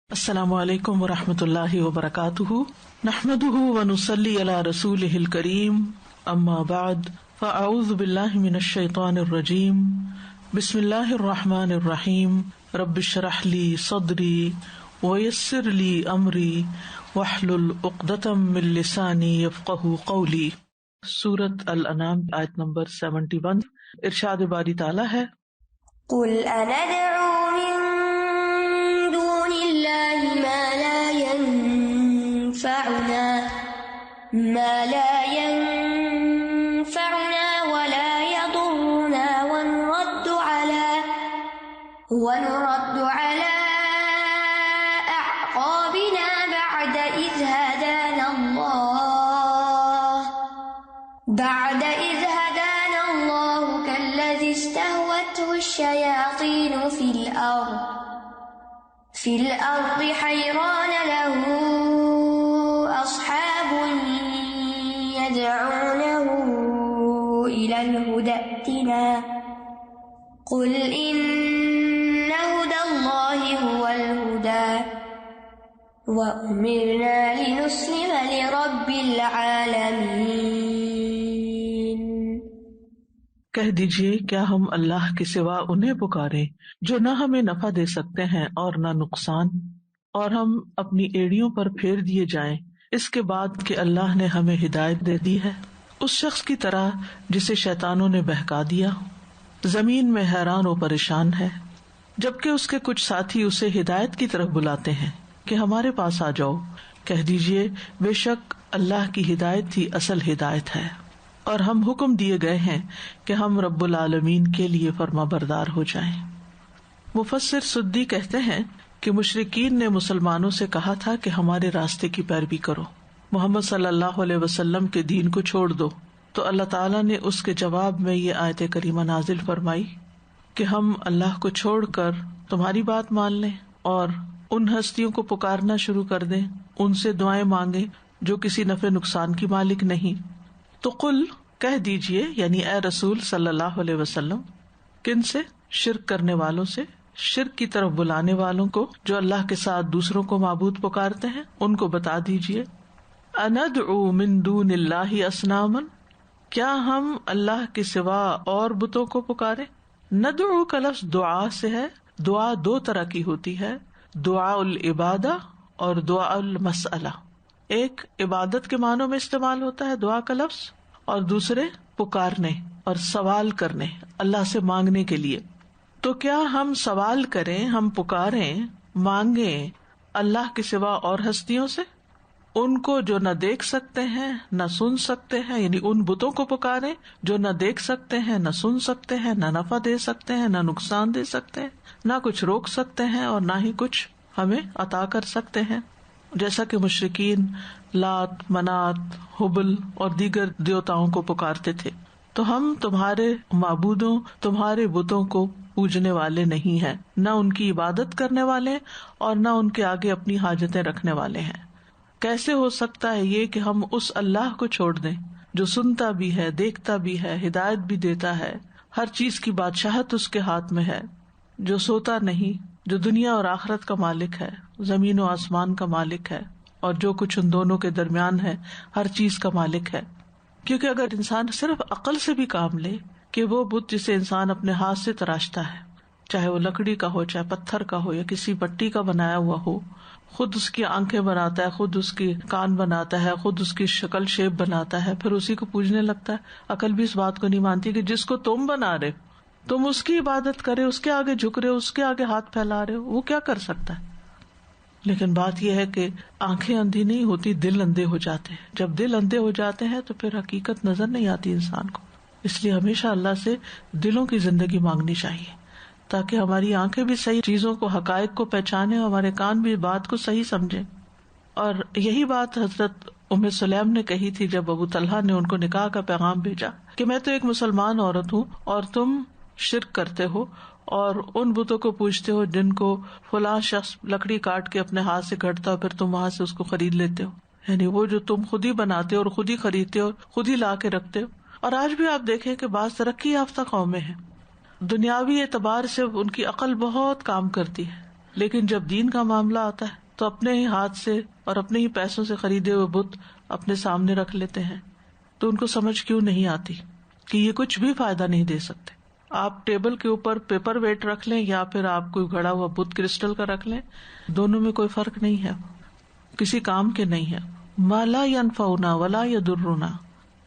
السلام علیکم ورحمۃ اللہ وبرکاتہ، نحمده ونصلی علی رسولہ الکریم، اما بعد فاعوذ باللہ من الشیطان الرجیم، بسم اللہ الرحمن الرحیم، رب اشرح لی صدری ویسر لی امری واحلل عقدۃ من لسانی یفقہوا قولی۔ سورۃ الانعام آیت نمبر 71۔ ارشاد باری تعالی ہے، قل اندعو من دون اللہ ما لا ينفعنا ولا يضرنا ونرد على أعقابنا بعد إذ هدانا الله كالذي استهوته الشياطين في الأرض حيران له أصحاب يدعونه إلى الهدى ائتنا قل إن هدى الله هو الهدى وأمرنا لنسلم لرب العالمين۔ کہہ دیجئے کیا ہم اللہ کے سوا انہیں پکاریں جو نہ ہمیں نفع دے سکتے ہیں اور نہ نقصان، اور ہم اپنی ایڑیوں پر پھیر دیے جائیں اس کے بعد کہ اللہ نے ہمیں ہدایت دے دی ہے، اس شخص کی طرح جسے شیطانوں نے بہکا دیا، زمین میں حیران و پریشان ہے، جبکہ اس کے کچھ ساتھی اسے ہدایت کی طرف بلاتے ہیں کہ ہمارے پاس آ جاؤ۔ کہہ دیجئے بے شک اللہ کی ہدایت ہی اصل ہدایت ہے، اور ہم حکم دیے گئے ہیں کہ ہم رب العالمین کے لیے فرما بردار ہو جائیں۔ مفسر سدی کہتے ہیں کہ مشرکین نے مسلمانوں سے کہا تھا کہ ہمارے راستے کی پیروی کرو، محمد صلی اللہ علیہ وسلم کے دین کو چھوڑ دو، تو اللہ تعالیٰ نے اس کے جواب میں یہ آیت کریمہ نازل فرمائی کہ ہم اللہ کو چھوڑ کر تمہاری بات مان لیں اور ان ہستیوں کو پکارنا شروع کر دیں، ان سے دعائیں مانگیں جو کسی نفع نقصان کی مالک نہیں۔ تو قل کہہ دیجئے، یعنی اے رسول صلی اللہ علیہ وسلم، کن سے؟ شرک کرنے والوں سے، شرک کی طرف بلانے والوں کو جو اللہ کے ساتھ دوسروں کو معبود پکارتے ہیں، ان کو بتا دیجئے، اندعو من دون اللہ اصناما، کیا ہم اللہ کے سوا اور بتوں کو پکارے؟ ندعو کا لفظ دعا سے ہے۔ دعا دو طرح کی ہوتی ہے، دعاء العبادہ اور دعاء المسئلہ۔ ایک عبادت کے معنوں میں استعمال ہوتا ہے دعا کا لفظ، اور دوسرے پکارنے اور سوال کرنے، اللہ سے مانگنے کے لیے۔ تو کیا ہم سوال کریں، ہم پکاریں، مانگیں اللہ کے سوا اور ہستیوں سے، ان کو جو نہ دیکھ سکتے ہیں نہ سن سکتے ہیں، یعنی ان بتوں کو پکاریں جو نہ دیکھ سکتے ہیں نہ سن سکتے ہیں، نہ نفع دے سکتے ہیں نہ نقصان دے سکتے ہیں، نہ کچھ روک سکتے ہیں اور نہ ہی کچھ ہمیں عطا کر سکتے ہیں، جیسا کہ مشرکین لات، منات، حبل اور دیگر دیوتاؤں کو پکارتے تھے۔ تو ہم تمہارے معبودوں، تمہارے بتوں کو پوجنے والے نہیں ہیں، نہ ان کی عبادت کرنے والے اور نہ ان کے آگے اپنی حاجتیں رکھنے والے ہیں۔ کیسے ہو سکتا ہے یہ کہ ہم اس اللہ کو چھوڑ دیں جو سنتا بھی ہے، دیکھتا بھی ہے، ہدایت بھی دیتا ہے، ہر چیز کی بادشاہت اس کے ہاتھ میں ہے، جو سوتا نہیں، جو دنیا اور آخرت کا مالک ہے، زمین و آسمان کا مالک ہے، اور جو کچھ ان دونوں کے درمیان ہے ہر چیز کا مالک ہے۔ کیونکہ اگر انسان صرف عقل سے بھی کام لے کہ وہ بت جسے انسان اپنے ہاتھ سے تراشتا ہے، چاہے وہ لکڑی کا ہو، چاہے پتھر کا ہو یا کسی مٹی کا بنایا ہوا ہو، خود اس کی آنکھیں بناتا ہے، خود اس کی کان بناتا ہے، خود اس کی شکل شیپ بناتا ہے، پھر اسی کو پوجنے لگتا ہے۔ عقل بھی اس بات کو نہیں مانتی کہ جس کو تم بنا رہے تم اس کی عبادت کرے، اس کے آگے جھک رہے ہو، اس کے آگے ہاتھ پھیلا رہے ہو، وہ کیا کر سکتا ہے؟ لیکن بات یہ ہے کہ آنکھیں اندھی نہیں ہوتی، دل اندھے ہو جاتے ہیں۔ جب دل اندھے ہو جاتے ہیں تو پھر حقیقت نظر نہیں آتی انسان کو۔ اس لیے ہمیشہ اللہ سے دلوں کی زندگی مانگنی چاہیے تاکہ ہماری آنکھیں بھی صحیح چیزوں کو، حقائق کو پہچانیں، ہمارے کان بھی بات کو صحیح سمجھیں۔ اور یہی بات حضرت ام سلیم نے کہی تھی جب ابو طلحہ نے ان کو نکاح کا پیغام بھیجا کہ میں تو ایک مسلمان عورت ہوں اور تم شرک کرتے ہو اور ان بتوں کو پوجتے ہو جن کو فلاں شخص لکڑی کاٹ کے اپنے ہاتھ سے گھڑتا ہو، پھر تم وہاں سے اس کو خرید لیتے ہو، یعنی وہ جو تم خود ہی بناتے ہو اور خود ہی خریدتے ہو، خود ہی لا کے رکھتے ہو۔ اور آج بھی آپ دیکھیں کہ بعض ترقی یافتہ قومیں ہیں، دنیاوی اعتبار سے ان کی عقل بہت کام کرتی ہے، لیکن جب دین کا معاملہ آتا ہے تو اپنے ہی ہاتھ سے اور اپنے ہی پیسوں سے خریدے ہوئے بت اپنے سامنے رکھ لیتے ہیں. تو ان کو سمجھ کیوں نہیں آتی کہ یہ کچھ بھی فائدہ نہیں دے سکتے. آپ ٹیبل کے اوپر پیپر ویٹ رکھ لیں یا پھر آپ کوئی گھڑا ہوا بت کرسٹل کا رکھ لیں، دونوں میں کوئی فرق نہیں ہے، کسی کام کے نہیں ہے. ما لا ينفعنا ولا يضرنا،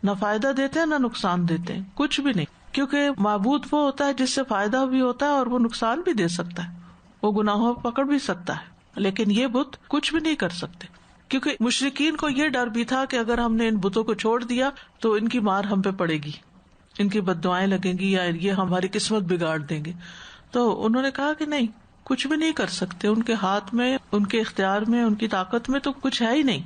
نہ فائدہ دیتے ہیں نہ نقصان دیتے ہیں، کچھ بھی نہیں. کیونکہ معبود وہ ہوتا ہے جس سے فائدہ بھی ہوتا ہے اور وہ نقصان بھی دے سکتا ہے، وہ گناہوں پکڑ بھی سکتا ہے، لیکن یہ بت کچھ بھی نہیں کر سکتے. کیونکہ مشرکین کو یہ ڈر بھی تھا کہ اگر ہم نے ان بتوں کو چھوڑ دیا تو ان کی مار ہم پہ پڑے گی، ان کی بددعائیں لگیں گی یا یہ ہماری قسمت بگاڑ دیں گے. تو انہوں نے کہا کہ نہیں، کچھ بھی نہیں کر سکتے، ان کے ہاتھ میں، ان کے اختیار میں، ان کی طاقت میں تو کچھ ہے ہی نہیں.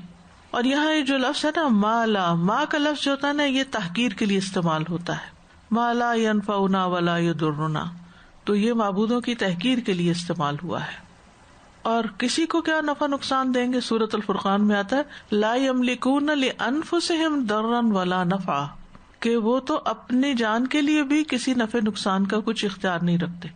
اور یہاں یہ جو لفظ ہے نا مالا، ماں کا لفظ جو ہوتا ہے نا یہ تحقیر کے لیے استعمال ہوتا ہے. مالا ينفعنا ولا يضرنا، تو یہ معبودوں کی تحقیر کے لیے استعمال ہوا ہے. اور کسی کو کیا نفع نقصان دیں گے؟ سورۃ الفرقان میں آتا ہے لا يملكون لانفسهم ضرا ولا نفعا، کہ وہ تو اپنی جان کے لیے بھی کسی نفع نقصان کا کچھ اختیار نہیں رکھتے.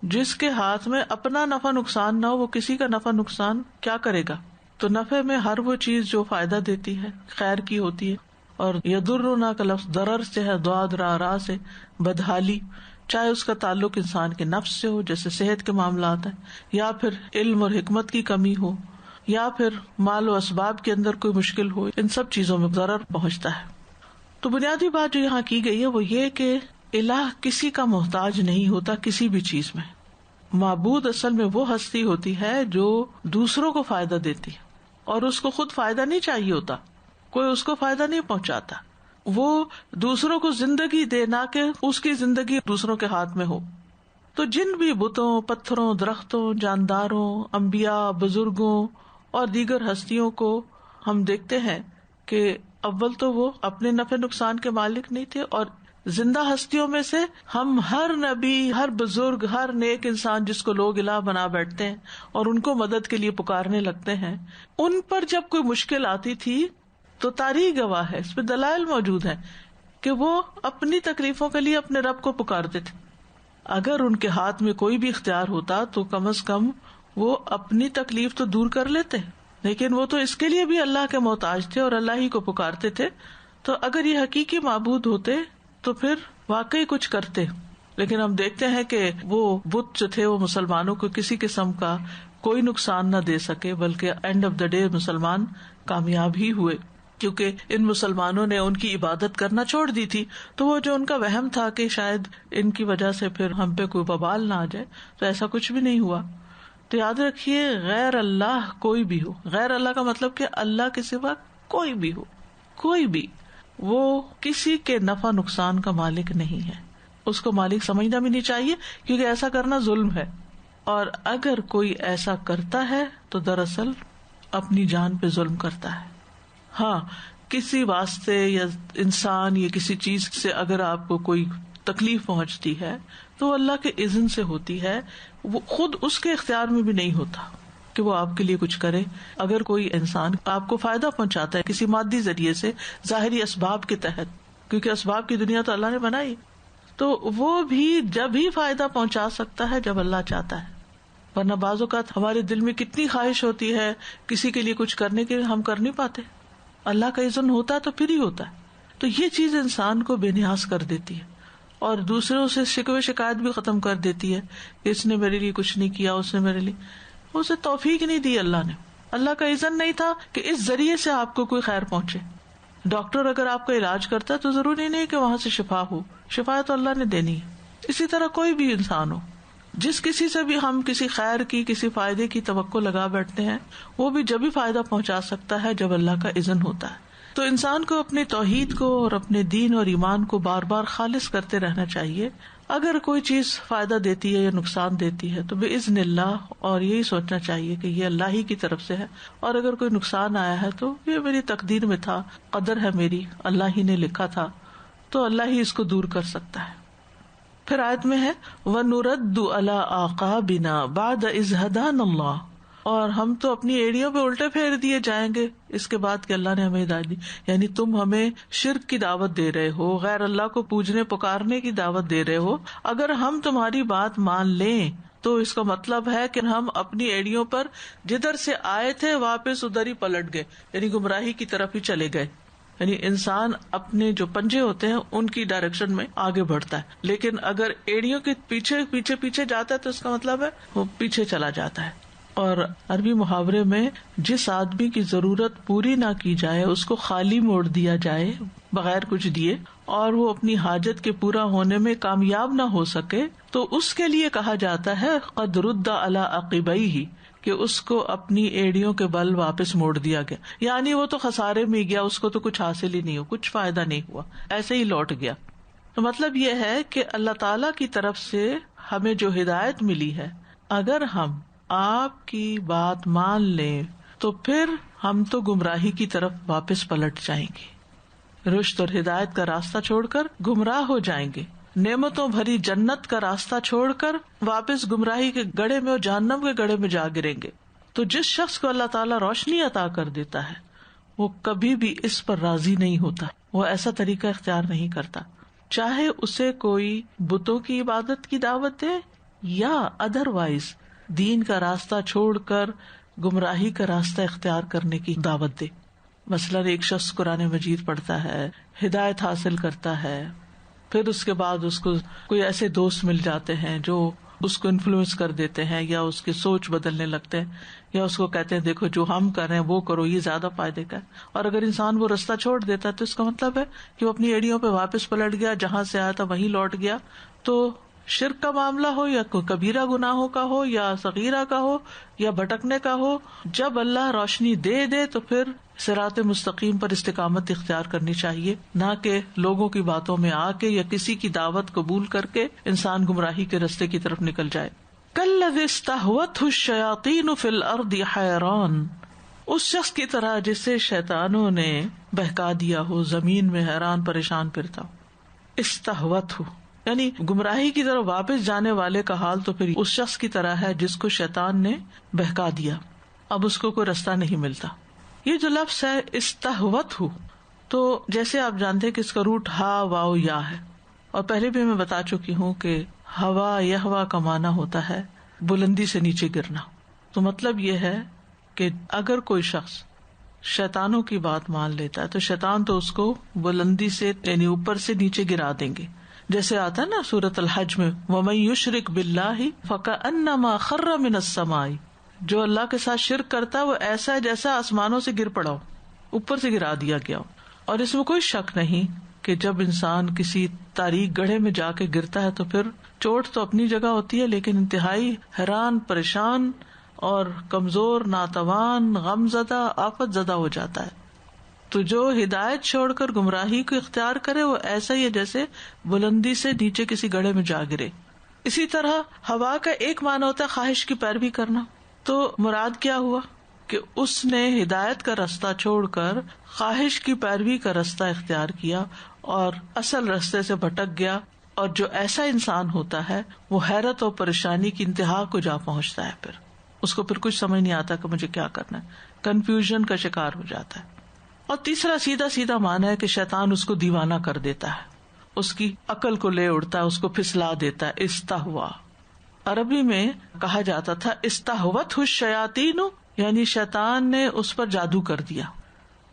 جس کے ہاتھ میں اپنا نفع نقصان نہ ہو وہ کسی کا نفع نقصان کیا کرے گا؟ تو نفع میں ہر وہ چیز جو فائدہ دیتی ہے، خیر کی ہوتی ہے. اور یضرنا کا لفظ ضرر سے ہے، ضاد را را سے، بدحالی، چاہے اس کا تعلق انسان کے نفس سے ہو جیسے صحت کے معاملات ہیں، یا پھر علم اور حکمت کی کمی ہو، یا پھر مال و اسباب کے اندر کوئی مشکل ہو، ان سب چیزوں میں ضرر پہنچتا ہے. تو بنیادی بات جو یہاں کی گئی ہے وہ یہ کہ الہ کسی کا محتاج نہیں ہوتا کسی بھی چیز میں. معبود اصل میں وہ ہستی ہوتی ہے جو دوسروں کو فائدہ دیتی ہے اور اس کو خود فائدہ نہیں چاہیے ہوتا، کوئی اس کو فائدہ نہیں پہنچاتا، وہ دوسروں کو زندگی دے، نہ کہ اس کی زندگی دوسروں کے ہاتھ میں ہو. تو جن بھی بتوں، پتھروں، درختوں، جانداروں، انبیاء، بزرگوں اور دیگر ہستیوں کو ہم دیکھتے ہیں کہ اول تو وہ اپنے نفع نقصان کے مالک نہیں تھے، اور زندہ ہستیوں میں سے ہم ہر نبی، ہر بزرگ، ہر نیک انسان جس کو لوگ الہ بنا بیٹھتے ہیں اور ان کو مدد کے لیے پکارنے لگتے ہیں، ان پر جب کوئی مشکل آتی تھی تو تاریخ گواہ ہے، اس پہ دلائل موجود ہیں کہ وہ اپنی تکلیفوں کے لیے اپنے رب کو پکارتے تھے. اگر ان کے ہاتھ میں کوئی بھی اختیار ہوتا تو کم از کم وہ اپنی تکلیف تو دور کر لیتے، لیکن وہ تو اس کے لیے بھی اللہ کے محتاج تھے اور اللہ ہی کو پکارتے تھے. تو اگر یہ حقیقی معبود ہوتے تو پھر واقعی کچھ کرتے. لیکن ہم دیکھتے ہیں کہ وہ بت جو تھے وہ مسلمانوں کو کسی قسم کا کوئی نقصان نہ دے سکے، بلکہ اینڈ آف دا ڈے مسلمان کامیاب ہی ہوئے، کیونکہ ان مسلمانوں نے ان کی عبادت کرنا چھوڑ دی تھی. تو وہ جو ان کا وہم تھا کہ شاید ان کی وجہ سے پھر ہم پہ کوئی وبال نہ آ جائے، تو ایسا کچھ بھی نہیں ہوا. تو یاد رکھیے غیر اللہ کوئی بھی ہو، غیر اللہ کا مطلب کہ اللہ کے سوا کوئی بھی ہو، کوئی بھی، وہ کسی کے نفع نقصان کا مالک نہیں ہے. اس کو مالک سمجھنا بھی نہیں چاہیے، کیونکہ ایسا کرنا ظلم ہے. اور اگر کوئی ایسا کرتا ہے تو دراصل اپنی جان پہ ظلم کرتا ہے. ہاں، کسی واسطے یا انسان یا کسی چیز سے اگر آپ کو کوئی تکلیف پہنچتی ہے تو وہ اللہ کے اذن سے ہوتی ہے، وہ خود اس کے اختیار میں بھی نہیں ہوتا کہ وہ آپ کے لیے کچھ کرے. اگر کوئی انسان آپ کو فائدہ پہنچاتا ہے کسی مادی ذریعے سے، ظاہری اسباب کے تحت، کیونکہ اسباب کی دنیا تو اللہ نے بنائی، تو وہ بھی جب ہی فائدہ پہنچا سکتا ہے جب اللہ چاہتا ہے. ورنہ بعض اوقات ہمارے دل میں کتنی خواہش ہوتی ہے کسی کے لیے کچھ کرنے کے، ہم کر نہیں پاتے. اللہ کا اذن ہوتا ہے تو پھر ہی ہوتا ہے. تو یہ چیز انسان کو بے نیاز کر دیتی ہے اور دوسروں سے شکوے شکایت بھی ختم کر دیتی ہے کہ اس نے میرے لیے کچھ نہیں کیا، اس نے میرے لیے، اسے توفیق نہیں دی اللہ نے. اللہ کا اذن نہیں تھا کہ اس ذریعے سے آپ کو کوئی خیر پہنچے. ڈاکٹر اگر آپ کا علاج کرتا ہے تو ضروری نہیں کہ وہاں سے شفا ہو، شفا تو اللہ نے دینی ہے. اسی طرح کوئی بھی انسان ہو، جس کسی سے بھی ہم کسی خیر کی، کسی فائدے کی توقع لگا بیٹھتے ہیں، وہ بھی جب ہی فائدہ پہنچا سکتا ہے جب اللہ کا اذن ہوتا ہے. تو انسان کو اپنے توحید کو اور اپنے دین اور ایمان کو بار بار خالص کرتے رہنا چاہیے. اگر کوئی چیز فائدہ دیتی ہے یا نقصان دیتی ہے تو باذن اللہ، اور یہی سوچنا چاہیے کہ یہ اللہ ہی کی طرف سے ہے، اور اگر کوئی نقصان آیا ہے تو یہ میری تقدیر میں تھا، قدر ہے میری، اللہ ہی نے لکھا تھا، تو اللہ ہی اس کو دور کر سکتا ہے. پھر آیت میں ہے وَنُرَدُّ عَلَىٰ أَعْقَابِنَا بَعْدَ إِذْ هَدَانَا اللَّهُ، اور ہم تو اپنی ایڑیوں پہ الٹے پھیر دیے جائیں گے اس کے بعد کہ اللہ نے ہمیں ہدایت دی. یعنی تم ہمیں شرک کی دعوت دے رہے ہو، غیر اللہ کو پوجنے پکارنے کی دعوت دے رہے ہو، اگر ہم تمہاری بات مان لیں تو اس کا مطلب ہے کہ ہم اپنی ایڑیوں پر جدھر سے آئے تھے واپس ادھر ہی پلٹ گئے، یعنی گمراہی کی طرف ہی چلے گئے. یعنی انسان اپنے جو پنجے ہوتے ہیں ان کی ڈائریکشن میں آگے بڑھتا ہے، لیکن اگر ایڑیوں کے پیچھے پیچھے پیچھے جاتا ہے تو اس کا مطلب ہے وہ پیچھے چلا جاتا ہے. اور عربی محاورے میں جس آدمی کی ضرورت پوری نہ کی جائے اس کو خالی موڑ دیا جائے بغیر کچھ دیے، اور وہ اپنی حاجت کے پورا ہونے میں کامیاب نہ ہو سکے، تو اس کے لیے کہا جاتا ہے قد رد علی عقبیہ، کہ اس کو اپنی ایڑیوں کے بل واپس موڑ دیا گیا. یعنی وہ تو خسارے میں گیا، اس کو تو کچھ حاصل ہی نہیں ہوا، کچھ فائدہ نہیں ہوا، ایسے ہی لوٹ گیا. تو مطلب یہ ہے کہ اللہ تعالی کی طرف سے ہمیں جو ہدایت ملی ہے، اگر ہم آپ کی بات مان لیں تو پھر ہم تو گمراہی کی طرف واپس پلٹ جائیں گے، رشد اور ہدایت کا راستہ چھوڑ کر گمراہ ہو جائیں گے، نعمتوں بھری جنت کا راستہ چھوڑ کر واپس گمراہی کے گڑھے میں اور جہنم کے گڑھے میں جا گریں گے. تو جس شخص کو اللہ تعالیٰ روشنی عطا کر دیتا ہے وہ کبھی بھی اس پر راضی نہیں ہوتا، وہ ایسا طریقہ اختیار نہیں کرتا، چاہے اسے کوئی بتوں کی عبادت کی دعوت دے یا ادروائز دین کا راستہ چھوڑ کر گمراہی کا راستہ اختیار کرنے کی دعوت دے. مثلاً ایک شخص قرآن مجید پڑھتا ہے، ہدایت حاصل کرتا ہے، پھر اس کے بعد اس کو کوئی ایسے دوست مل جاتے ہیں جو اس کو انفلوئنس کر دیتے ہیں یا اس کی سوچ بدلنے لگتے ہیں، یا اس کو کہتے ہیں دیکھو جو ہم کر رہے ہیں وہ کرو، یہ زیادہ فائدے کا ہے. اور اگر انسان وہ رستہ چھوڑ دیتا ہے تو اس کا مطلب ہے کہ وہ اپنی ایڑیوں پہ واپس پلٹ گیا، جہاں سے آیا تھا وہیں لوٹ گیا. تو شرک کا معاملہ ہو یا کوئی کبیرہ گناہوں کا ہو یا صغیرہ کا ہو یا بھٹکنے کا ہو، جب اللہ روشنی دے دے تو پھر صراط مستقیم پر استقامت اختیار کرنی چاہیے، نہ کہ لوگوں کی باتوں میں آ کے یا کسی کی دعوت قبول کر کے انسان گمراہی کے رستے کی طرف نکل جائے. کالذی استہوتہ الشیاطین فی الارض حیران، اس شخص کی طرح جسے شیطانوں نے بہکا دیا ہو، زمین میں حیران پریشان پھرتا ہو. استہوتہ یعنی گمراہی کی طرف واپس جانے والے کا حال تو پھر اس شخص کی طرح ہے جس کو شیطان نے بہکا دیا، اب اس کو کوئی رستہ نہیں ملتا. یہ جو لفظ ہے استہوتہ، تو جیسے آپ جانتے ہیں کہ اس کا روٹ ہا واو یا ہے، اور پہلے بھی میں بتا چکی ہوں کہ ہوا یہوا کا معنی ہوتا ہے بلندی سے نیچے گرنا. تو مطلب یہ ہے کہ اگر کوئی شخص شیطانوں کی بات مان لیتا ہے تو شیطان تو اس کو بلندی سے یعنی اوپر سے نیچے گرا دیں گے. جیسے آتا ہے نا سورۃ الحج میں وَمَن يُشْرِكْ بِاللَّهِ فَكَأَنَّمَا خَرَّ مِنَ السَّمَاءِ، جو اللہ کے ساتھ شرک کرتا ہے وہ ایسا ہے جیسا آسمانوں سے گر پڑا ہو، اوپر سے گرا دیا گیا ہو. اور اس میں کوئی شک نہیں کہ جب انسان کسی تاریک گڑھے میں جا کے گرتا ہے تو پھر چوٹ تو اپنی جگہ ہوتی ہے، لیکن انتہائی حیران، پریشان اور کمزور، ناتوان، غم زدہ، آفت زدہ ہو جاتا ہے. تو جو ہدایت چھوڑ کر گمراہی کو اختیار کرے وہ ایسا ہی ہے جیسے بلندی سے نیچے کسی گڑھے میں جا گرے. اسی طرح ہوا کا ایک معنی ہوتا ہے خواہش کی پیروی کرنا. تو مراد کیا ہوا کہ اس نے ہدایت کا راستہ چھوڑ کر خواہش کی پیروی کا راستہ اختیار کیا اور اصل راستے سے بھٹک گیا. اور جو ایسا انسان ہوتا ہے وہ حیرت اور پریشانی کی انتہا کو جا پہنچتا ہے، پھر اس کو پھر کچھ سمجھ نہیں آتا کہ مجھے کیا کرنا ہے، کنفیوژن کا شکار ہو جاتا ہے. اور تیسرا سیدھا سیدھا معنی ہے کہ شیطان اس کو دیوانہ کر دیتا ہے، اس کی عقل کو لے اڑتا ہے، اس کو پھسلا دیتا ہے. استہوا عربی میں کہا جاتا تھا استہوتہ الشیاطین، یعنی شیطان نے اس پر جادو کر دیا.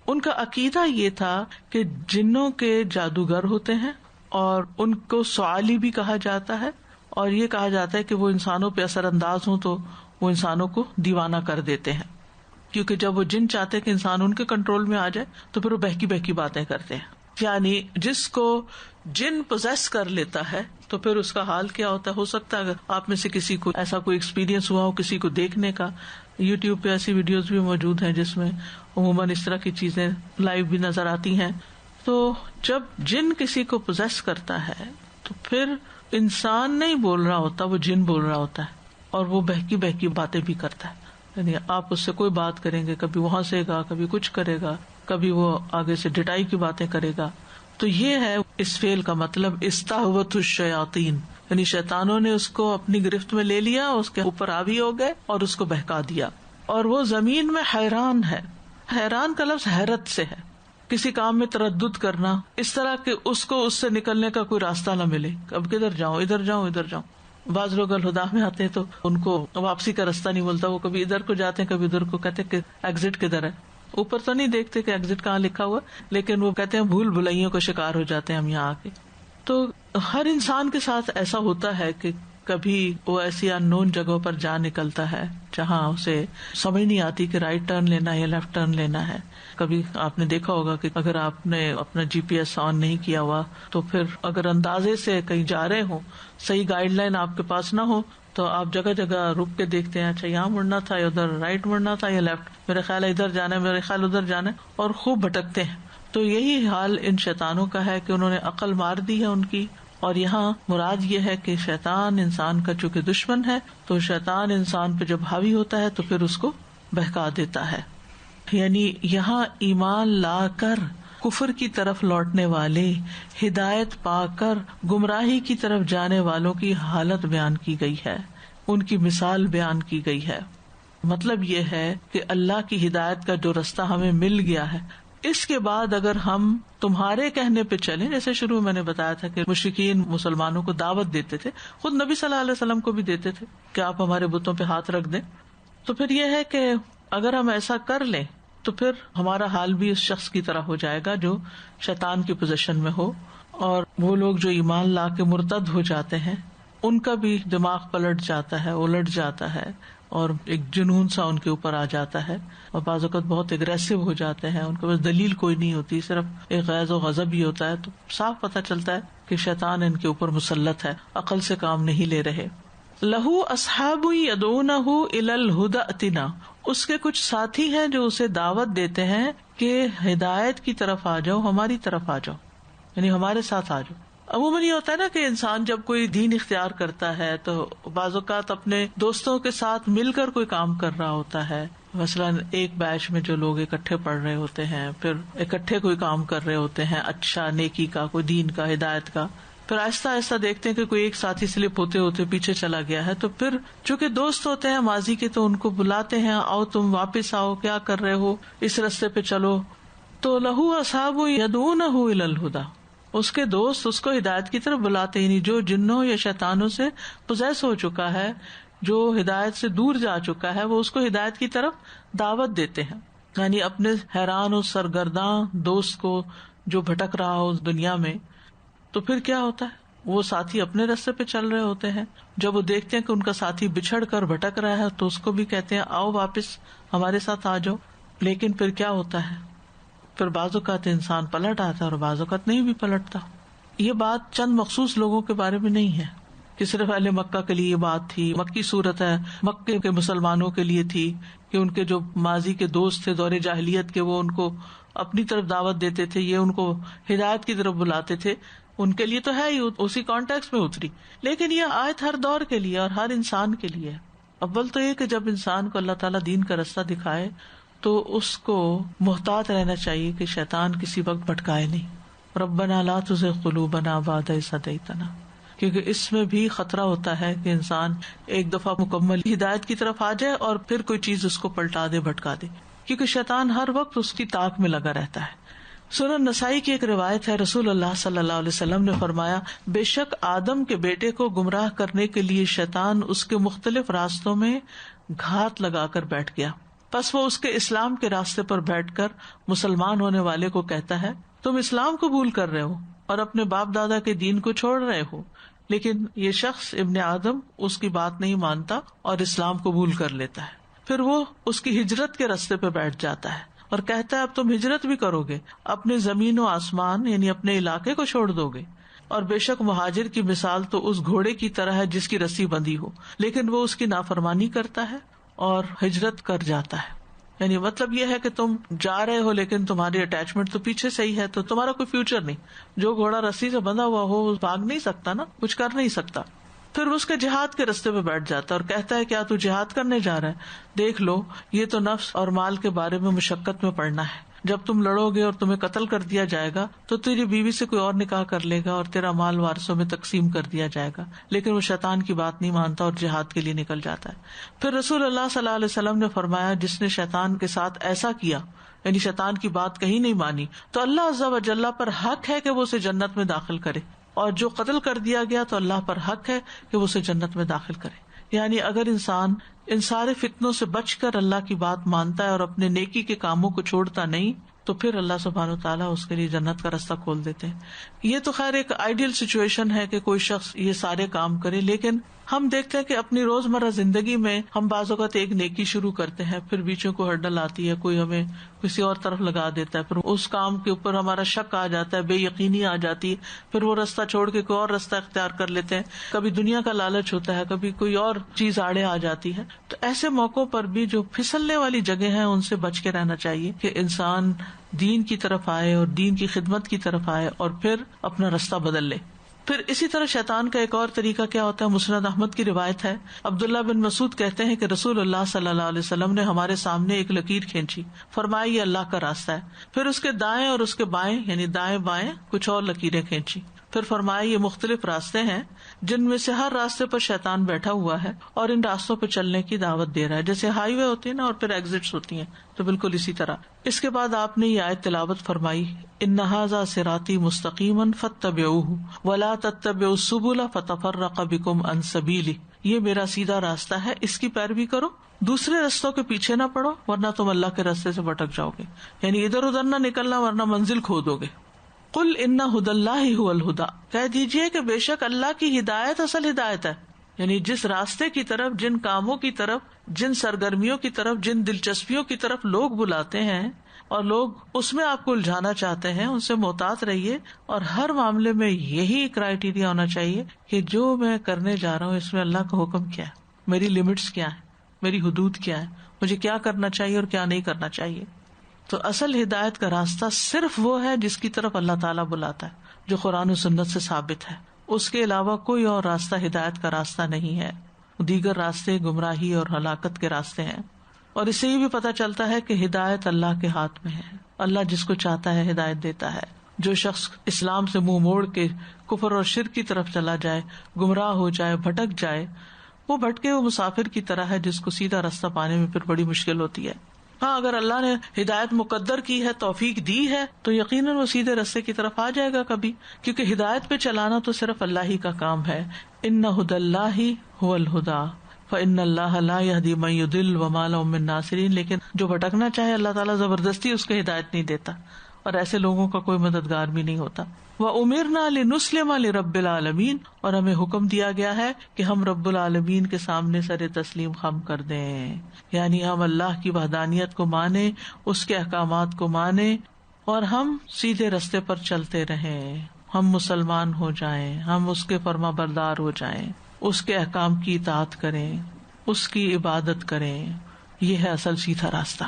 ان کا عقیدہ یہ تھا کہ جنوں کے جادوگر ہوتے ہیں اور ان کو سعالی بھی کہا جاتا ہے، اور یہ کہا جاتا ہے کہ وہ انسانوں پہ اثر انداز ہوں تو وہ انسانوں کو دیوانہ کر دیتے ہیں، کیونکہ جب وہ جن چاہتے ہیں کہ انسان ان کے کنٹرول میں آ جائے تو پھر وہ بہکی بہکی باتیں کرتے ہیں. یعنی جس کو جن پوزیس کر لیتا ہے تو پھر اس کا حال کیا ہوتا ہے. ہو سکتا ہے اگر آپ میں سے کسی کو ایسا کوئی ایکسپیرینس ہوا ہو کسی کو دیکھنے کا، یوٹیوب پہ ایسی ویڈیوز بھی موجود ہیں جس میں عموماً اس طرح کی چیزیں لائیو بھی نظر آتی ہیں. تو جب جن کسی کو پوزیس کرتا ہے تو پھر انسان نہیں بول رہا ہوتا، وہ جن بول رہا ہوتا ہے، اور وہ بہکی بہکی باتیں بھی کرتا ہے. یعنی آپ اس سے کوئی بات کریں گے، کبھی وہ ہنسے گا، کبھی کچھ کرے گا، کبھی وہ آگے سے ڈٹائی کی باتیں کرے گا. تو یہ ہے اس فعل کا مطلب استہوت الشیاطین، یعنی شیطانوں نے اس کو اپنی گرفت میں لے لیا، اس کے اوپر حاوی ہو گئے اور اس کو بہکا دیا. اور وہ زمین میں حیران ہے. حیران کا لفظ حیرت سے ہے، کسی کام میں تردد کرنا، اس طرح کہ اس کو اس سے نکلنے کا کوئی راستہ نہ ملے. اب کدھر جاؤں، ادھر جاؤں ادھر جاؤں. بعض لوگ الہدا میں آتے ہیں تو ان کو واپسی کا راستہ نہیں ملتا، وہ کبھی ادھر کو جاتے ہیں کبھی ادھر کو، کہتے ہیں کہ ایگزٹ کدھر ہے، اوپر تو نہیں دیکھتے کہ ایگزٹ کہاں لکھا ہوا، لیکن وہ کہتے ہیں بھول بھلائیوں کا شکار ہو جاتے ہیں ہم یہاں آ کے. تو ہر انسان کے ساتھ ایسا ہوتا ہے کہ کبھی وہ ایسی ان نون جگہوں پر جا نکلتا ہے جہاں اسے سمجھ نہیں آتی کہ رائٹ ٹرن لینا ہے یا لیفٹ ٹرن لینا ہے. کبھی آپ نے دیکھا ہوگا کہ اگر آپ نے اپنا جی پی ایس آن نہیں کیا ہوا تو پھر اگر اندازے سے کہیں جا رہے ہوں، صحیح گائیڈ لائن آپ کے پاس نہ ہو، تو آپ جگہ جگہ رک کے دیکھتے ہیں، اچھا یہاں مڑنا تھا یا ادھر رائٹ مڑنا تھا یا لیفٹ، میرا خیال ہے ادھر جانا ہے، میرا خیال ادھر جانا ہے، اور خوب بھٹکتے ہیں. تو یہی حال ان شیطانوں کا ہے کہ انہوں نے عقل مار دی ہے ان کی. اور یہاں مراد یہ ہے کہ شیطان انسان کا چونکہ دشمن ہے، تو شیطان انسان پہ جب حاوی ہوتا ہے تو پھر اس کو بہکا دیتا ہے. یعنی یہاں ایمان لا کر کفر کی طرف لوٹنے والے، ہدایت پا کر گمراہی کی طرف جانے والوں کی حالت بیان کی گئی ہے، ان کی مثال بیان کی گئی ہے. مطلب یہ ہے کہ اللہ کی ہدایت کا جو رستہ ہمیں مل گیا ہے، اس کے بعد اگر ہم تمہارے کہنے پہ چلیں، جیسے شروع میں نے بتایا تھا کہ مشرکین مسلمانوں کو دعوت دیتے تھے، خود نبی صلی اللہ علیہ وسلم کو بھی دیتے تھے کہ آپ ہمارے بتوں پہ ہاتھ رکھ دیں. تو پھر یہ ہے کہ اگر ہم ایسا کر لیں تو پھر ہمارا حال بھی اس شخص کی طرح ہو جائے گا جو شیطان کی پوزیشن میں ہو. اور وہ لوگ جو ایمان لا کے مرتد ہو جاتے ہیں ان کا بھی دماغ پلٹ جاتا ہے، الٹ جاتا ہے، اور ایک جنون سا ان کے اوپر آ جاتا ہے، اور بعض اوقات بہت اگریسو ہو جاتے ہیں، ان کے پاس دلیل کوئی نہیں ہوتی، صرف ایک غیظ و غضب ہی ہوتا ہے. تو صاف پتہ چلتا ہے کہ شیطان ان کے اوپر مسلط ہے، عقل سے کام نہیں لے رہے. لہو اصحاب یدعونہ الی الہدی ائتنا، اس کے کچھ ساتھی ہیں جو اسے دعوت دیتے ہیں کہ ہدایت کی طرف آ جاؤ، ہماری طرف آ جاؤ، یعنی ہمارے ساتھ آ جاؤ. عموماً یہ ہوتا ہے نا کہ انسان جب کوئی دین اختیار کرتا ہے تو بعض اوقات اپنے دوستوں کے ساتھ مل کر کوئی کام کر رہا ہوتا ہے. مثلاً ایک بیچ میں جو لوگ اکٹھے پڑھ رہے ہوتے ہیں، پھر اکٹھے کوئی کام کر رہے ہوتے ہیں، اچھا نیکی کا، کوئی دین کا، ہدایت کا. پھر آہستہ آہستہ دیکھتے ہیں کہ کوئی ایک ساتھی سلپ ہوتے ہوتے پیچھے چلا گیا ہے، تو پھر چونکہ دوست ہوتے ہیں ماضی کے تو ان کو بلاتے ہیں، آؤ تم واپس آؤ، کیا کر رہے ہو، اس راستے پہ چلو. تو لہو اصحاب یدعونہ الی الہدی، اس کے دوست اس کو ہدایت کی طرف بلاتے، یعنی جو جنوں یا شیطانوں سے پوزیس ہو چکا ہے، جو ہدایت سے دور جا چکا ہے، وہ اس کو ہدایت کی طرف دعوت دیتے ہیں. یعنی اپنے حیران و سرگرداں دوست کو جو بھٹک رہا ہو دنیا میں، تو پھر کیا ہوتا ہے، وہ ساتھی اپنے راستے پہ چل رہے ہوتے ہیں. جب وہ دیکھتے ہیں کہ ان کا ساتھی بچھڑ کر بھٹک رہا ہے تو اس کو بھی کہتے ہیں آؤ واپس ہمارے ساتھ آ جاؤ. لیکن پھر کیا ہوتا ہے، پھر بعض اوقات انسان پلٹ آتا ہے اور بعض اوقات نہیں بھی پلٹتا. یہ بات چند مخصوص لوگوں کے بارے میں نہیں ہے کہ صرف اہل مکہ کے لیے یہ بات تھی، مکی صورت ہے، مکے کے مسلمانوں کے لیے تھی کہ ان کے جو ماضی کے دوست تھے دور جاہلیت کے، وہ ان کو اپنی طرف دعوت دیتے تھے، یہ ان کو ہدایت کی طرف بلاتے تھے، ان کے لیے تو ہے ہی، اسی کانٹیکس میں اتری. لیکن یہ آیت ہر دور کے لیے اور ہر انسان کے لیے. اول تو یہ کہ جب انسان کو اللہ تعالیٰ دین کا راستہ دکھائے تو اس کو محتاط رہنا چاہیے کہ شیطان کسی وقت بھٹکائے نہیں. ربنا لا تزغ قلوبنا بعد اذ ہدیتنا، کیونکہ اس میں بھی خطرہ ہوتا ہے کہ انسان ایک دفعہ مکمل ہدایت کی طرف آ جائے اور پھر کوئی چیز اس کو پلٹا دے، بھٹکا دے، کیونکہ شیطان ہر وقت اس کی طاق میں لگا رہتا ہے. سنن نسائی کی ایک روایت ہے، رسول اللہ صلی اللہ علیہ وسلم نے فرمایا، بے شک آدم کے بیٹے کو گمراہ کرنے کے لیے شیطان اس کے مختلف راستوں میں گھات لگا کر بیٹھ گیا. پس وہ اس کے اسلام کے راستے پر بیٹھ کر مسلمان ہونے والے کو کہتا ہے، تم اسلام قبول کر رہے ہو اور اپنے باپ دادا کے دین کو چھوڑ رہے ہو. لیکن یہ شخص ابن آدم اس کی بات نہیں مانتا اور اسلام قبول کر لیتا ہے. پھر وہ اس کی ہجرت کے راستے پہ بیٹھ جاتا ہے اور کہتا ہے اب تم ہجرت بھی کرو گے، اپنے زمین و آسمان یعنی اپنے علاقے کو چھوڑ دو گے. اور بے شک مہاجر کی مثال تو اس گھوڑے کی طرح ہے جس کی رسی بندھی ہو، لیکن وہ اس کی نافرمانی کرتا ہے اور ہجرت کر جاتا ہے. یعنی مطلب یہ ہے کہ تم جا رہے ہو لیکن تمہاری اٹیچمنٹ تو پیچھے سے ہی ہے، تو تمہارا کوئی فیوچر نہیں. جو گھوڑا رسی سے بندھا ہوا ہو بھاگ نہیں سکتا نا، کچھ کر نہیں سکتا. پھر اس کے جہاد کے راستے پہ بیٹھ جاتا ہے اور کہتا ہے کیا تو جہاد کرنے جا رہا ہے؟ دیکھ لو یہ تو نفس اور مال کے بارے میں مشقت میں پڑنا ہے. جب تم لڑو گے اور تمہیں قتل کر دیا جائے گا تو تیری بیوی سے کوئی اور نکاح کر لے گا اور تیرا مال وارثوں میں تقسیم کر دیا جائے گا. لیکن وہ شیطان کی بات نہیں مانتا اور جہاد کے لیے نکل جاتا ہے. پھر رسول اللہ صلی اللہ علیہ وسلم نے فرمایا، جس نے شیطان کے ساتھ ایسا کیا، یعنی شیطان کی بات کہیں نہیں مانی، تو اللہ عز و جل پر حق ہے کہ وہ اسے جنت میں داخل کرے اور جو قتل کر دیا گیا تو اللہ پر حق ہے کہ وہ اسے جنت میں داخل کرے. یعنی اگر انسان ان سارے فتنوں سے بچ کر اللہ کی بات مانتا ہے اور اپنے نیکی کے کاموں کو چھوڑتا نہیں تو پھر اللہ سبحانہ وتعالیٰ اس کے لیے جنت کا رستہ کھول دیتے ہیں. یہ تو خیر ایک آئیڈیل سچویشن ہے کہ کوئی شخص یہ سارے کام کرے، لیکن ہم دیکھتے ہیں کہ اپنی روزمرہ زندگی میں ہم بعض اوقات ایک نیکی شروع کرتے ہیں، پھر بیچوں کو ہرڈل آتی ہے، کوئی ہمیں کسی اور طرف لگا دیتا ہے، پھر اس کام کے اوپر ہمارا شک آ جاتا ہے، بے یقینی آ جاتی ہے، پھر وہ رستہ چھوڑ کے کوئی اور رستہ اختیار کر لیتے ہیں. کبھی دنیا کا لالچ ہوتا ہے، کبھی کوئی اور چیز آڑے آ جاتی ہے. تو ایسے موقعوں پر بھی جو پھسلنے والی جگہ ہیں ان سے بچ کے رہنا چاہیے کہ انسان دین کی طرف آئے اور دین کی خدمت کی طرف آئے اور پھر اپنا رستہ بدل لے. پھر اسی طرح شیطان کا ایک اور طریقہ کیا ہوتا ہے، مسند احمد کی روایت ہے، عبداللہ بن مسعود کہتے ہیں کہ رسول اللہ صلی اللہ علیہ وسلم نے ہمارے سامنے ایک لکیر کھینچی، فرمایا یہ اللہ کا راستہ ہے. پھر اس کے دائیں اور اس کے بائیں یعنی دائیں بائیں کچھ اور لکیریں کھینچی. پھر فرمایا یہ مختلف راستے ہیں جن میں سے ہر راستے پر شیطان بیٹھا ہوا ہے اور ان راستوں پہ چلنے کی دعوت دے رہا ہے. جیسے ہائی وے ہوتی ہے نا اور پھر ایگزٹس ہوتی ہیں، تو بالکل اسی طرح. اس کے بعد آپ نے یہ آیت تلاوت فرمائی، ان ھذا صراطی مستقیما فاتبعوہ ولا تتبعوا السبل فتفرق بکم عن سبیلہ. یہ میرا سیدھا راستہ ہے، اس کی پیروی کرو، دوسرے رستوں کے پیچھے نہ پڑو ورنہ تم اللہ کے راستے سے بھٹک جاؤ گے. یعنی ادھر ادھر نہ نکلنا ورنہ منزل کھو دو گے. قل ان ھدی اللہ ھو الھدی، کہہ دیجیے کہ بے شک اللہ کی ہدایت اصل ہدایت ہے. یعنی جس راستے کی طرف، جن کاموں کی طرف، جن سرگرمیوں کی طرف، جن دلچسپیوں کی طرف لوگ بلاتے ہیں اور لوگ اس میں آپ کو الجھانا چاہتے ہیں، ان سے محتاط رہیے. اور ہر معاملے میں یہی کرائیٹیریا ہونا چاہیے کہ جو میں کرنے جا رہا ہوں اس میں اللہ کا حکم کیا ہے، میری لمٹس کیا ہے، میری حدود کیا ہے، مجھے کیا کرنا چاہیے اور کیا نہیں کرنا چاہیے. تو اصل ہدایت کا راستہ صرف وہ ہے جس کی طرف اللہ تعالیٰ بلاتا ہے، جو قرآن و سنت سے ثابت ہے. اس کے علاوہ کوئی اور راستہ ہدایت کا راستہ نہیں ہے. دیگر راستے گمراہی اور ہلاکت کے راستے ہیں. اور اس سے یہ بھی پتہ چلتا ہے کہ ہدایت اللہ کے ہاتھ میں ہے. اللہ جس کو چاہتا ہے ہدایت دیتا ہے. جو شخص اسلام سے منہ موڑ کے کفر اور شرک کی طرف چلا جائے، گمراہ ہو جائے، بھٹک جائے، وہ بھٹکے ہوئے مسافر کی طرح ہے جس کو سیدھا راستہ پانے میں پھر بڑی مشکل ہوتی ہے. ہاں اگر اللہ نے ہدایت مقدر کی ہے، توفیق دی ہے، تو یقیناً وہ سیدھے راستے کی طرف آ جائے گا کبھی، کیونکہ ہدایت پہ چلانا تو صرف اللہ ہی کا کام ہے. ان ھدی اللہ ھو الھدی فإن اللہ لا یہدی من یضل وما لهم من ناصرین. لیکن جو بھٹکنا چاہے اللہ تعالیٰ زبردستی اس کو ہدایت نہیں دیتا، اور ایسے لوگوں کا کوئی مددگار بھی نہیں ہوتا. وَأُمِرْنَا لِنُسْلِمَ لِرَبِّ الْعَالَمِينَ، اور ہمیں حکم دیا گیا ہے کہ ہم رب العالمین کے سامنے سر تسلیم خم کر دیں. یعنی ہم اللہ کی وحدانیت کو مانیں، اس کے احکامات کو مانیں اور ہم سیدھے رستے پر چلتے رہیں. ہم مسلمان ہو جائیں، ہم اس کے فرما بردار ہو جائیں، اس کے احکام کی اطاعت کریں، اس کی عبادت کریں. یہ ہے اصل سیدھا راستہ.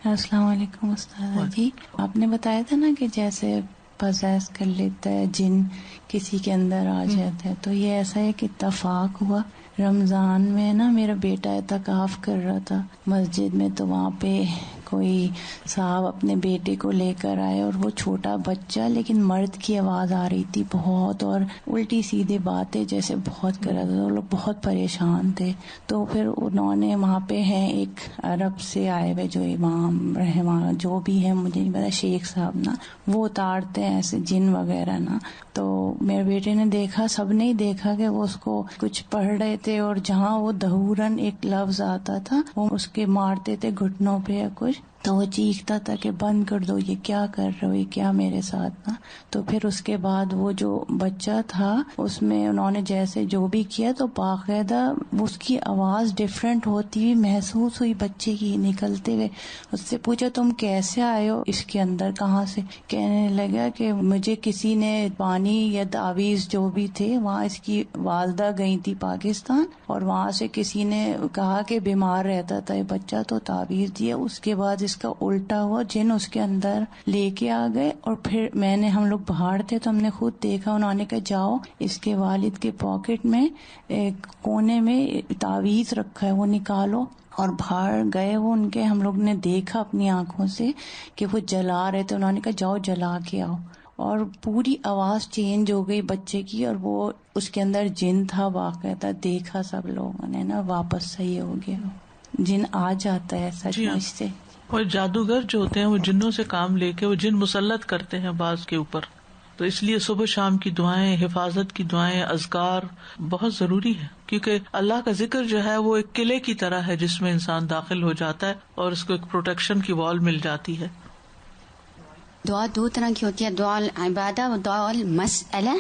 السلام علیکم استاد جی. آپ نے بتایا تھا نا کہ جیسے پوزیس کر لیتا ہے جن، کسی کے اندر آ جاتا ہے، تو یہ ایسا ہے کہ اتفاق ہوا رمضان میں نا، میرا بیٹا اعتکاف کر رہا تھا مسجد میں، تو وہاں پہ کوئی صاحب اپنے بیٹے کو لے کر آئے، اور وہ چھوٹا بچہ لیکن مرد کی آواز آ رہی تھی بہت، اور الٹی سیدھے باتیں جیسے بہت کر رہا تھا. وہ لوگ بہت پریشان تھے. تو پھر انہوں نے وہاں پہ ہیں ایک عرب سے آئے ہوئے جو امام رحمہ جو بھی ہے، مجھے نہیں پتا، شیخ صاحب نا، وہ اتارتے ہیں ایسے جن وغیرہ نا. تو میرے بیٹے نے دیکھا، سب نے دیکھا کہ وہ اس کو کچھ پڑھ رہے تھے، اور جہاں وہ دہورن ایک لفظ آتا تھا وہ اس کے مارتے تھے گھٹنوں پہ یا کچھ، تو وہ چیختا تھا کہ بند کر دو، یہ کیا کر رہے ہو، یہ کیا میرے ساتھ نا. تو پھر اس کے بعد وہ جو بچہ تھا اس میں انہوں نے جیسے جو بھی کیا، تو باقاعدہ اس کی آواز ڈفرینٹ ہوتی ہوئی محسوس ہوئی بچے کی نکلتے ہوئے. اس سے پوچھا تم کیسے آئے ہو اس کے اندر، کہاں سے؟ کہنے لگا کہ مجھے کسی نے پانی یا تعویذ جو بھی تھے، وہاں اس کی والدہ گئی تھی پاکستان، اور وہاں سے کسی نے کہا کہ بیمار رہتا تھا یہ بچہ، تو تعویذ دیا. اس کے بعد اس کا الٹا ہوا، جن اس کے اندر لے کے آ گئے. اور پھر ہم لوگ باہر تھے تو ہم نے خود دیکھا، انہوں نے کہا جاؤ اس کے والد کے پاکٹ میں ایک کونے میں تعویذ رکھا ہے وہ نکالو. اور باہر گئے وہ ان کے، ہم لوگ نے دیکھا اپنی آنکھوں سے کہ وہ جلا رہے تھے. انہوں نے کہا جاؤ جلا کے آؤ. اور پوری آواز چینج ہو گئی بچے کی، اور وہ اس کے اندر جن تھا باقاعدہ، دیکھا سب لوگوں نے نا، واپس صحیح ہو گیا. جن آ جاتا ہے سچ مچ سے. اور جادوگر جو ہوتے ہیں وہ جنوں سے کام لے کے وہ جن مسلط کرتے ہیں بعض کے اوپر، تو اس لیے صبح شام کی دعائیں، حفاظت کی دعائیں، اذکار بہت ضروری ہے، کیونکہ اللہ کا ذکر جو ہے وہ ایک قلعے کی طرح ہے جس میں انسان داخل ہو جاتا ہے اور اس کو ایک پروٹیکشن کی وال مل جاتی ہے. دعا دو طرح کی ہوتی ہے، دعا عبادہ اور دعا المسئلہ.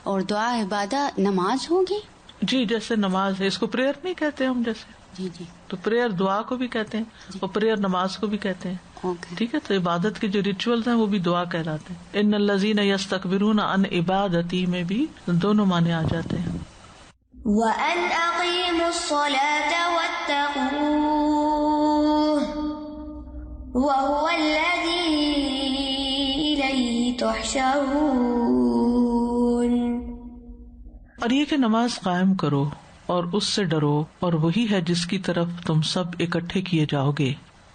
اور دعا عبادہ نماز ہوگی؟ جی، جیسے نماز ہے، اس کو پریئر نہیں کہتے ہم جیسے. جی جی. تو پریئر دعا کو بھی کہتے ہیں اور پریئر نماز کو بھی کہتے ہیں. ٹھیک ہے، تو عبادت کے جو ریچولز ہیں وہ بھی دعا کہلاتے ہیں. ان الذین یستکبرون عن عبادتی میں بھی دونوں معنی آ جاتے ہیں. وَأَنْ أَقِیمُوا الصَّلَاةَ وَاتَّقُوهُ وَهُوَ الَّذِي إِلَيْهِ تُحْشَرُونَ. اور یہ کہ نماز قائم کرو اور اس سے ڈرو، اور وہی ہے جس کی طرف تم سب اکٹھے کیے جاؤ گے.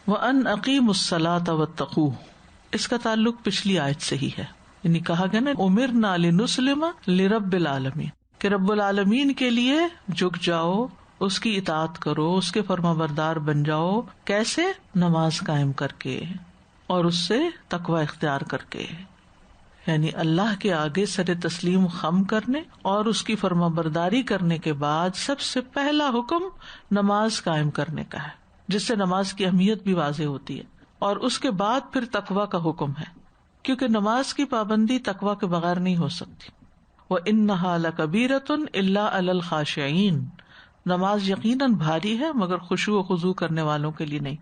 وَأَنْ أَقِیمُوا الصَّلَاةَ وَاتَّقُوهُ، اس کا تعلق پچھلی آیت سے ہی ہے، یعنی کہا گیا نا اُمِرْنَا لِنُسْلِمَ لِرَبِّ العالمین، کہ رب العالمین کے لیے جھک جاؤ، اس کی اطاعت کرو، اس کے فرما بردار بن جاؤ. کیسے؟ نماز قائم کر کے اور اس سے تقوی اختیار کر کے، یعنی اللہ کے آگے سر تسلیم خم کرنے اور اس کی فرما برداری کرنے کے بعد سب سے پہلا حکم نماز قائم کرنے کا ہے، جس سے نماز کی اہمیت بھی واضح ہوتی ہے. اور اس کے بعد پھر تقوی کا حکم ہے، کیونکہ نماز کی پابندی تقوی کے بغیر نہیں ہو سکتی. وَإِنَّهَا لَكَبِيرَةٌ إِلَّا عَلَى الْخَاشِعِينَ، نماز یقیناً بھاری ہے مگر خشوع و خضوع کرنے والوں کے لیے نہیں.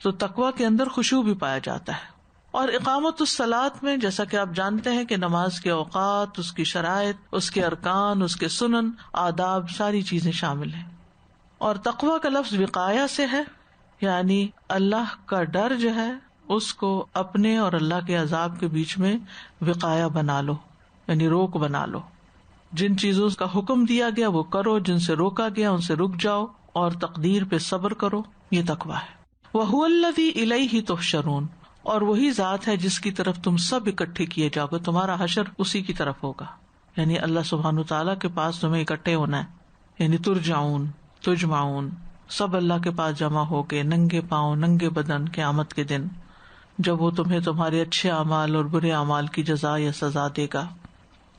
تو تقوی کے اندر خشوع بھی پایا جاتا ہے. اور اقامت الصلاۃ میں جیسا کہ آپ جانتے ہیں کہ نماز کے اوقات، اس کی شرائط، اس کے ارکان، اس کے سنن، آداب، ساری چیزیں شامل ہیں. اور تقوی کا لفظ وقایا سے ہے، یعنی اللہ کا ڈر جو ہے اس کو اپنے اور اللہ کے عذاب کے بیچ میں وقایا بنا لو، یعنی روک بنا لو. جن چیزوں کا حکم دیا گیا وہ کرو، جن سے روکا گیا ان سے رک جاؤ، اور تقدیر پہ صبر کرو. یہ تقویٰ ہے. وَهُوَ الَّذِي إِلَيْهِ تُحْشَرُونَ، اور وہی ذات ہے جس کی طرف تم سب اکٹھے کیے جاؤ گے. تمہارا حشر اسی کی طرف ہوگا، یعنی اللہ سبحانہ تعالیٰ کے پاس تمہیں اکٹھے ہونا ہے. یعنی ترجعون، تجمعون، سب اللہ کے پاس جمع ہو کے ننگے پاؤں ننگے بدن قیامت کے دن، جب وہ تمہیں تمہارے اچھے اعمال اور برے اعمال کی جزا یا سزا دے گا.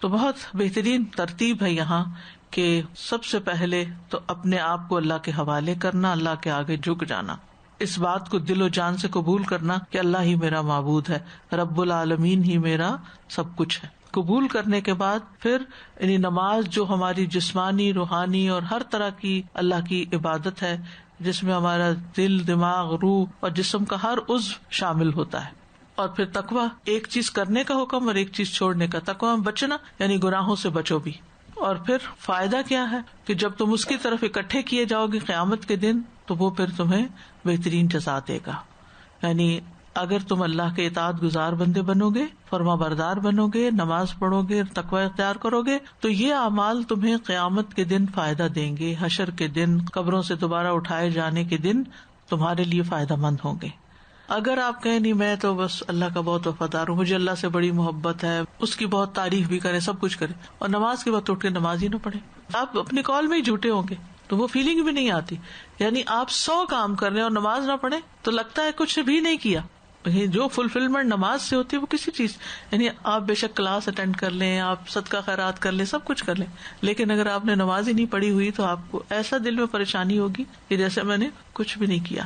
تو بہت بہترین ترتیب ہے یہاں کہ سب سے پہلے تو اپنے آپ کو اللہ کے حوالے کرنا، اللہ کے آگے جھک جانا، اس بات کو دل و جان سے قبول کرنا کہ اللہ ہی میرا معبود ہے، رب العالمین ہی میرا سب کچھ ہے. قبول کرنے کے بعد پھر یعنی نماز جو ہماری جسمانی، روحانی اور ہر طرح کی اللہ کی عبادت ہے، جس میں ہمارا دل، دماغ، روح اور جسم کا ہر عضو شامل ہوتا ہے. اور پھر تقویٰ، ایک چیز کرنے کا حکم اور ایک چیز چھوڑنے کا. تقویٰ میں بچنا یعنی گناہوں سے بچو بھی. اور پھر فائدہ کیا ہے کہ جب تم اس کی طرف اکٹھے کیے جاؤ گے قیامت کے دن تو وہ پھر تمہیں بہترین جزا دے گا. یعنی اگر تم اللہ کے اطاعت گزار بندے بنو گے، فرما بردار بنو گے، نماز پڑھو گے، تقوی اختیار کرو گے، تو یہ اعمال تمہیں قیامت کے دن فائدہ دیں گے. حشر کے دن، قبروں سے دوبارہ اٹھائے جانے کے دن تمہارے لیے فائدہ مند ہوں گے. اگر آپ کہیں نہیں میں تو بس اللہ کا بہت وفادار ہوں، مجھے اللہ سے بڑی محبت ہے، اس کی بہت تعریف بھی کریں، سب کچھ کریں، اور نماز کے وقت اٹھ کے نماز ہی نہ پڑھیں، آپ اپنے کال میں ہی جھوٹے ہوں گے، تو وہ فیلنگ بھی نہیں آتی. یعنی آپ 100 کام کر رہے ہیں اور نماز نہ پڑھیں تو لگتا ہے کچھ بھی نہیں کیا. جو فلفلمنٹ نماز سے ہوتی ہے وہ کسی چیز، یعنی آپ بے شک کلاس اٹینڈ کر لیں، آپ صدقہ خیرات کر لیں، سب کچھ کر لیں، لیکن اگر آپ نے نماز ہی نہیں پڑھی ہوئی تو آپ کو ایسا دل میں پریشانی ہوگی کہ جیسے میں نے کچھ بھی نہیں کیا.